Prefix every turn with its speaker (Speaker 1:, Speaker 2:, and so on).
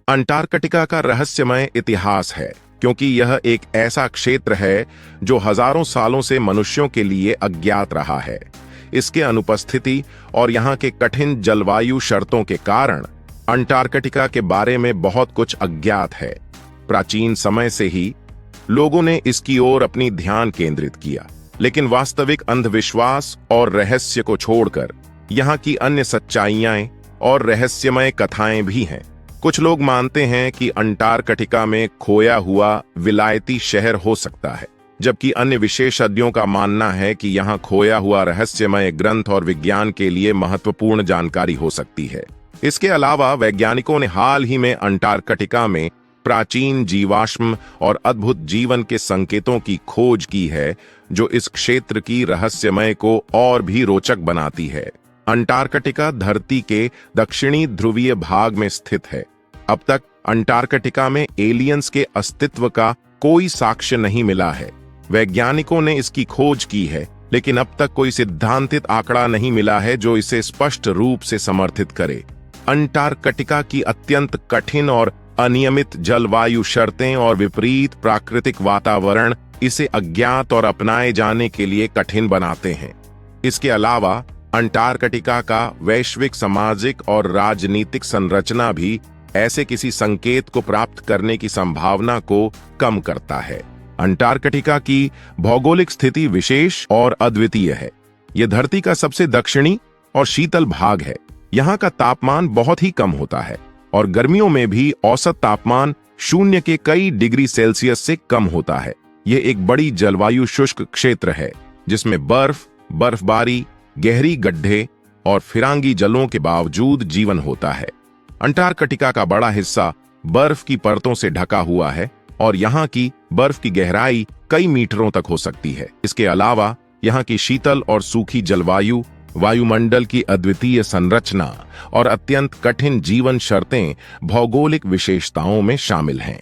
Speaker 1: Antarctica का रहस्यमय इतिहास है, क्योंकि यह एक ऐसा क्षेत्र है जो हजारों सालों से मनुष्यों के लिए अज्ञात रहा है। इसके अनुपस्थिति और यहाँ के कठिन जलवायु शर्तों के कारण अंटार्कटिका के बारे में बहुत कुछ अज्ञात है। प्राचीन समय से ही लोगों ने इसकी ओर अपनी ध्यान केंद्रित किया, लेकिन वास्तविक अंधविश्वास और रहस्य को छोड़कर यहाँ की अन्य सच्चाइयां और रहस्यमय कथाएं भी हैं। कुछ लोग मानते हैं कि अंटार्कटिका में खोया हुआ विलायती शहर हो सकता है, जबकि अन्य विशेषज्ञों का मानना है कि यहाँ खोया हुआ रहस्यमय ग्रंथ और विज्ञान के लिए महत्वपूर्ण जानकारी हो सकती है। इसके अलावा वैज्ञानिकों ने हाल ही में अंटार्कटिका में प्राचीन जीवाश्म और अद्भुत जीवन के संकेतों की खोज की है, जो इस क्षेत्र की रहस्यमय को और भी रोचक बनाती है। अंटार्कटिका धरती के दक्षिणी ध्रुवीय भाग में स्थित है। अब तक अंटार्कटिका में एलियंस के अस्तित्व का कोई साक्ष्य नहीं मिला है। वैज्ञानिकों ने इसकी खोज की है, लेकिन अब तक कोई सिद्धांतित आंकड़ा नहीं मिला है जो इसे स्पष्ट रूप से समर्थित करे। अंटार्कटिका की अत्यंत कठिन और अनियमित जलवायु शर्तें और विपरीत प्राकृतिक वातावरण इसे अज्ञात और अपनाए जाने के लिए कठिन बनाते हैं। इसके अलावा अंटार्कटिका का वैश्विक सामाजिक और राजनीतिक संरचना भी ऐसे किसी संकेत को प्राप्त करने की संभावना को कम करता है। अंटार्कटिका की भौगोलिक स्थिति विशेष और अद्वितीय है। यह धरती का सबसे दक्षिणी और शीतल भाग है। यहाँ का तापमान बहुत ही कम होता है और गर्मियों में भी औसत तापमान 0 के कई डिग्री सेल्सियस से कम होता है। यह एक बड़ी जलवायु शुष्क क्षेत्र है, जिसमें बर्फ, बर्फबारी, गहरी गड्ढे और फिरांगी जलों के बावजूद जीवन होता है। अंटार्कटिका का बड़ा हिस्सा बर्फ की परतों से ढका हुआ है और यहाँ की बर्फ की गहराई कई मीटरों तक हो सकती है। इसके अलावा यहाँ की शीतल और सूखी जलवायु, वायुमंडल की अद्वितीय संरचना और अत्यंत कठिन जीवन शर्तें भौगोलिक विशेषताओं में शामिल हैं।